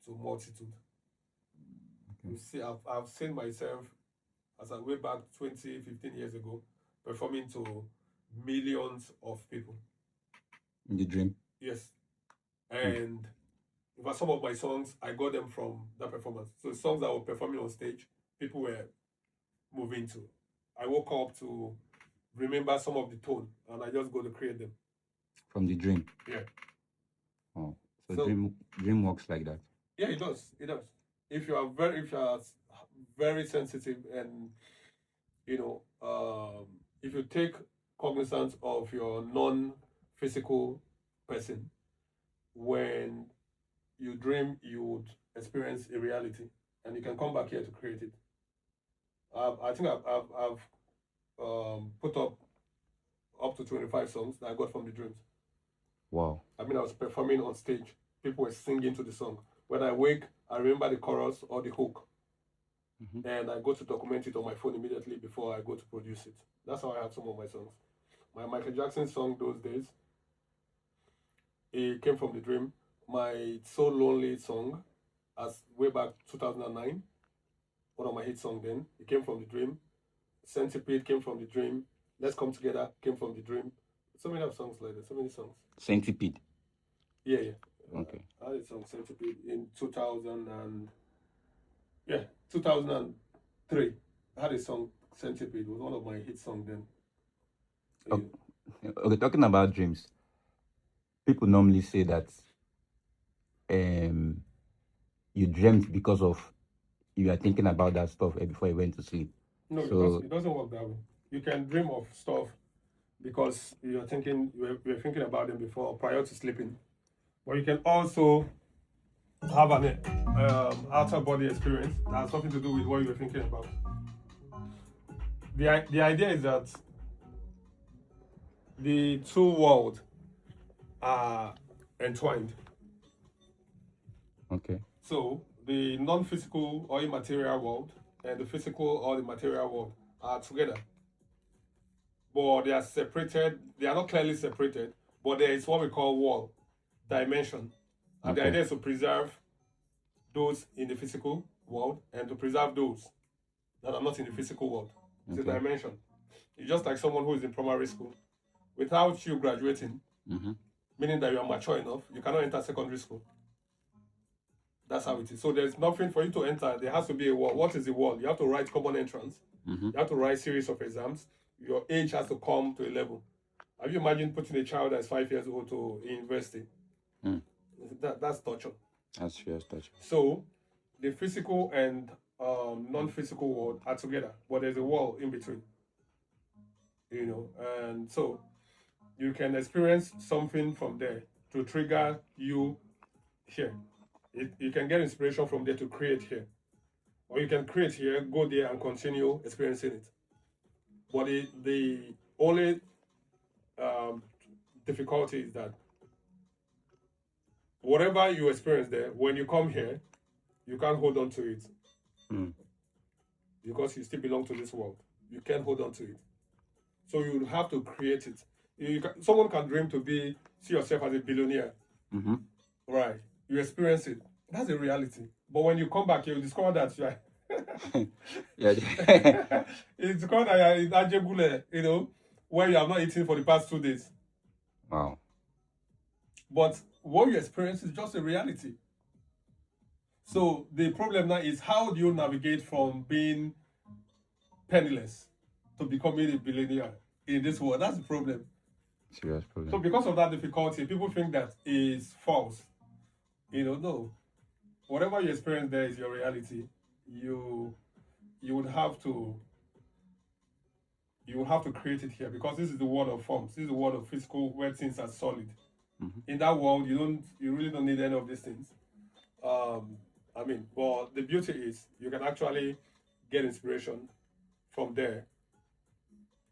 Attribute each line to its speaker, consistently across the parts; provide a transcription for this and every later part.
Speaker 1: to multitude. You see, I've seen myself as I way back 20, 15 years ago, performing to millions of people.
Speaker 2: In the dream.
Speaker 1: Yes. And in fact, some of my songs, I got them from that performance. So songs that were performing on stage, people were moving to. I woke up to remember some of the tone, and I just go to create them.
Speaker 2: From the dream.
Speaker 1: Yeah.
Speaker 2: Oh, so dream works like that.
Speaker 1: Yeah, it does. It does. If you are very sensitive, and if you take cognizance of your non-physical person, when you dream, you would experience a reality, and you can come back here to create it. I think I've put up to 25 songs that I got from the dreams.
Speaker 2: Wow.
Speaker 1: I mean, I was performing on stage. People were singing to the song. When I wake, I remember the chorus or the hook. And I go to document it on my phone immediately before I go to produce it. That's how I have some of my songs. My Michael Jackson song those days, it came from the dream. My So Lonely song, as way back 2009, one of my hit songs then, it came from the dream. Centipede came from the dream. Let's Come Together came from the dream. So many of songs like that, so many songs.
Speaker 2: Centipede.
Speaker 1: Yeah.
Speaker 2: Okay.
Speaker 1: I had a song Centipede in 2003. I had a song Centipede. It was one of my hit songs then.
Speaker 2: Okay, talking about dreams, people normally say that you dreamt because of you are thinking about that stuff before you went to sleep.
Speaker 1: No, it doesn't work that way. You can dream of stuff because you're thinking about them before, prior to sleeping. But you can also have an outer body experience that has something to do with what you're thinking about. The idea is that the two worlds are entwined.
Speaker 2: Okay.
Speaker 1: So the non-physical or immaterial world and the physical or the material world are together. But they are separated. They are not clearly separated, but there is what we call wall, dimension. And the idea is to preserve those in the physical world and to preserve those that are not in the physical world. It's a dimension. It's just like someone who is in primary school. Without you graduating, meaning that you are mature enough, you cannot enter secondary school. That's how it is. So there's nothing for you to enter. There has to be a wall. What is the wall? You have to write common entrance. You have to write series of exams. Your age has to come to a level. Have you imagined putting a child that's 5 years old to university? That's torture.
Speaker 2: That's serious torture.
Speaker 1: So the physical and non-physical world are together, but there's a wall in between. And so you can experience something from there to trigger you here. You can get inspiration from there to create here. Or you can create here, go there and continue experiencing it. But the only difficulty is that whatever you experience there, when you come here, you can't hold on to it. Because you still belong to this world. You can't hold on to it. So you have to create it. Someone can dream to see yourself as a billionaire. Right. You experience it. That's a reality. But when you come back, you discover that you are it's called Ajegule, where you have not eaten for the past 2 days.
Speaker 2: Wow.
Speaker 1: But what you experience is just a reality. So the problem now is, how do you navigate from being penniless to becoming a billionaire in this world? That's the problem.
Speaker 2: Serious problem.
Speaker 1: So because of that difficulty, people think that is false. No. Whatever you experience there is your reality. You would have to create it here, because this is the world of forms. This is the world of physical, where things are solid. In that world, you really don't need any of these things. But the beauty is you can actually get inspiration from there.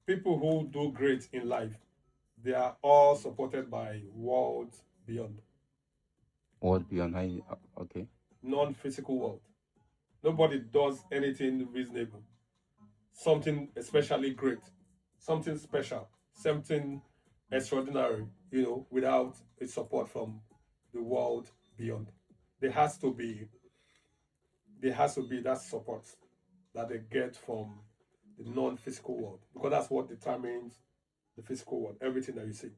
Speaker 1: People who do great in life, they are all supported by worlds beyond.
Speaker 2: World beyond, okay.
Speaker 1: Non-physical world. Nobody does anything reasonable. Something especially great, something special, something extraordinary, without a support from the world beyond. there has to be that support that they get from the non-physical world, because that's what determines the physical world, everything that you see.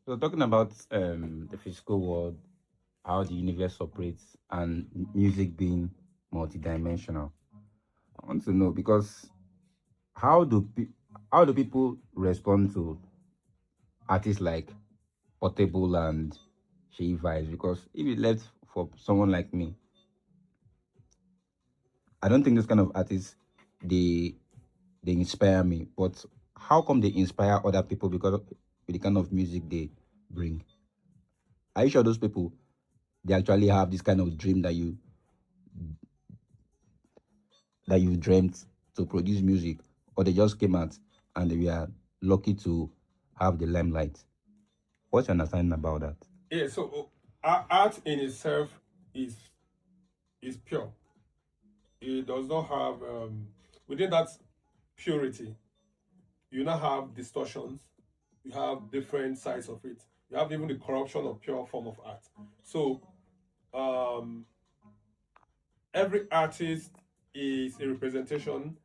Speaker 2: So talking about the physical world, how the universe operates, and music being multidimensional, I want to know because how do how do people respond to artists like Portable and Shea Vibes? Because if it left for someone like me, I don't think those kind of artists they they inspire me. But how come they inspire other people because of the kind of music they bring? Are you sure those people they actually have this kind of dream that you dreamt to produce music, or they just came out and we are lucky to have the limelight? What's your understanding about that?
Speaker 1: Yeah, so art in itself is is pure. It does not have within that purity. You now have distortions. You have different sides of it. You have even the corruption of pure form of art. So um, every artist is a representation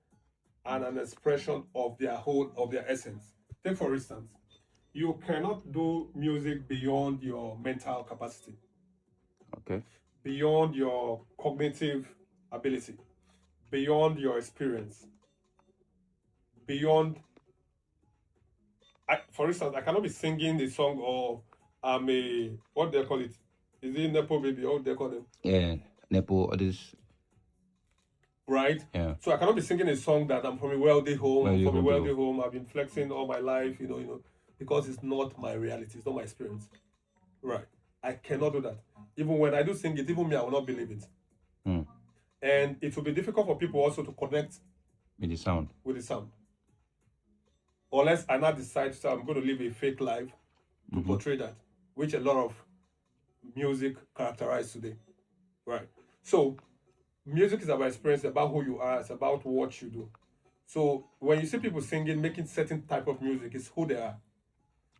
Speaker 1: and an expression of their whole of their essence. Take for instance, you cannot do music beyond your mental capacity,
Speaker 2: Okay.
Speaker 1: beyond your cognitive ability, beyond your experience, beyond. For instance, I cannot be singing a song or I'm a what do they call it? Is it Nepo baby? What do they call them?
Speaker 2: Yeah, Nepo, all this.
Speaker 1: Right?
Speaker 2: Yeah,
Speaker 1: So I cannot be singing a song that I'm from a wealthy home,
Speaker 2: where
Speaker 1: I'm
Speaker 2: you
Speaker 1: from a
Speaker 2: hold
Speaker 1: wealthy
Speaker 2: to?
Speaker 1: home, I've been flexing all my life, because it's not my reality, it's not my experience. Right. I cannot do that. Even when I do sing it, even me, I will not believe it.
Speaker 2: Hmm.
Speaker 1: And it will be difficult for people also to connect
Speaker 2: With the sound.
Speaker 1: with the sound. Unless I now decide to say I'm going to live a fake life to
Speaker 2: Mm-hmm.
Speaker 1: portray that, which a lot of music characterize today. Right. So music is about experience, about who you are, it's about what you do. So when you see people singing, making certain type of music, it's who they are.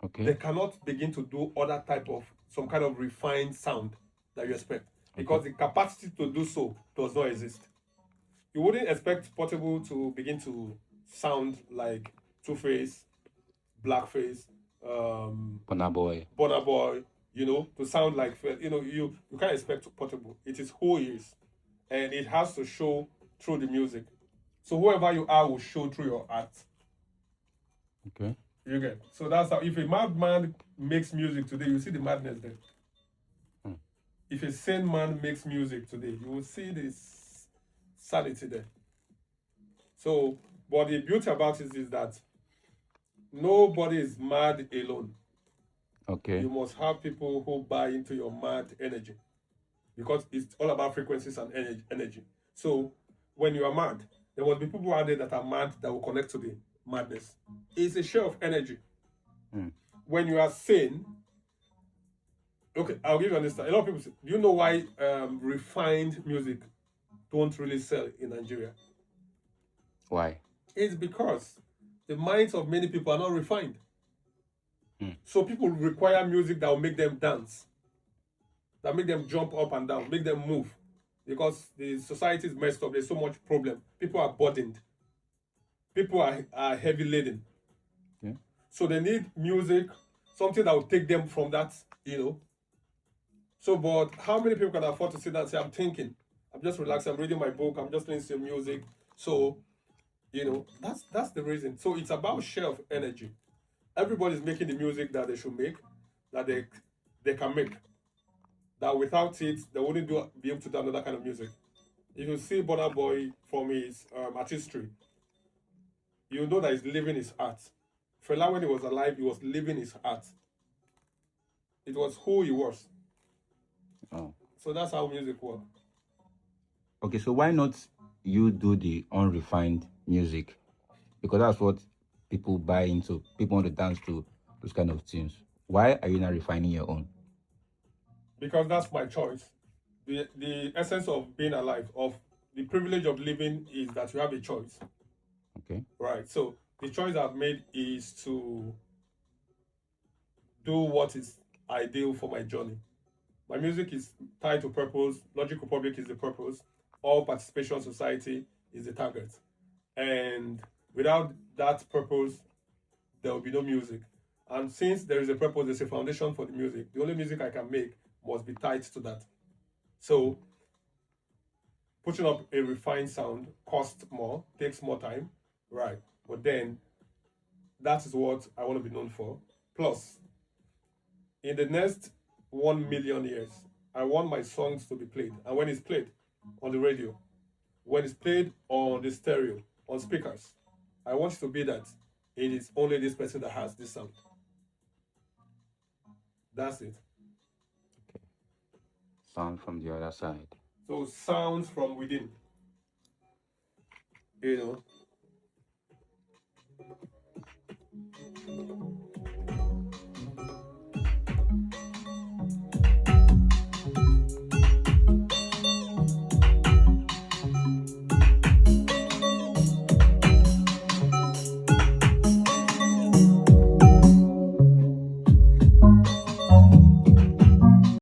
Speaker 1: They
Speaker 2: Okay.
Speaker 1: cannot begin to do other type of some kind of refined sound that you expect,
Speaker 2: Okay.
Speaker 1: because the capacity to do so does not exist. You wouldn't expect Portable to begin to sound like Two Face, Blackface,
Speaker 2: Burna Boy.
Speaker 1: Burna Boy, to sound like, you can't expect Portable. It is who he is, and it has to show through the music. So whoever you are will show through your art.
Speaker 2: Okay.
Speaker 1: You get. So that's how. If a madman makes music today, you see the madness there.
Speaker 2: Hmm.
Speaker 1: If a sane man makes music today, you will see this sanity there. So, but the beauty about it is that nobody is mad alone.
Speaker 2: Okay.
Speaker 1: You must have people who buy into your mad energy, because it's all about frequencies and energy. So, when you are mad, there must be people out there that are mad that will connect to the madness. It's a share of energy.
Speaker 2: Hmm.
Speaker 1: When you are sane, okay, I'll give you an understand. A lot of people say, do you know why refined music don't really sell in Nigeria?
Speaker 2: Why?
Speaker 1: It's because the minds of many people are not refined.
Speaker 2: Hmm.
Speaker 1: So people require music that will make them dance, that make them jump up and down, make them move. Because the society is messed up. There's so much problem. People are burdened. People are heavy laden.
Speaker 2: Yeah.
Speaker 1: So they need music, something that will take them from that. So, but how many people can afford to sit down and say, I'm thinking, I'm just relaxing, I'm reading my book, I'm just listening to music. So, that's the reason. So it's about share of energy. Everybody's making the music that they should make, that they can make. That without it, they wouldn't be able to do another kind of music. If you see Burna Boy from his artistry, you know that he's living his art. Fela, when he was alive, he was living his art. It was who he was.
Speaker 2: Oh.
Speaker 1: So that's how music works.
Speaker 2: Okay. So why not you do the unrefined music? Because that's what people buy into. People want to dance to those kind of tunes. Why are you not refining your own?
Speaker 1: Because that's my choice. The essence of being alive, of the privilege of living, is that you have a choice.
Speaker 2: Okay.
Speaker 1: Right. So the choice I've made is to do what is ideal for my journey. My music is tied to purpose. Logic Republic is the purpose. All participation society is the target. And without that purpose, there will be no music. And since there is a purpose, there's a foundation for the music. The only music I can make must be tied to that. So putting up a refined sound costs more, takes more time, right? But then that is what I want to be known for. Plus, in the next 1 million years, I want my songs to be played. And when it's played on the radio, when it's played on the stereo, on speakers, I want it to be that it is only this person that has this sound. That's it.
Speaker 2: Sound from the other side.
Speaker 1: So sounds from within. You know,